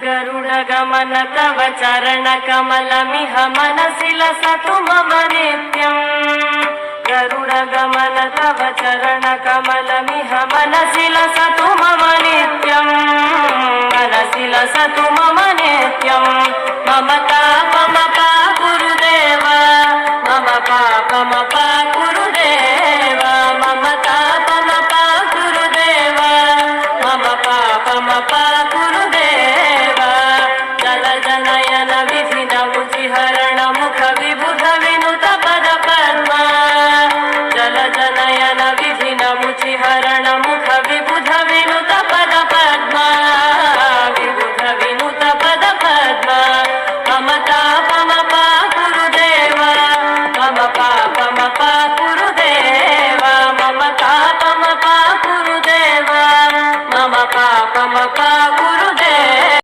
गरुडगमन तव चरणकमलमिह मनसि लसतु मम नित्यम् गरुडगमन तव चरणकमलमिह मनसि लसतु मम नित्यम् मनसि लसतु मम नित्यम्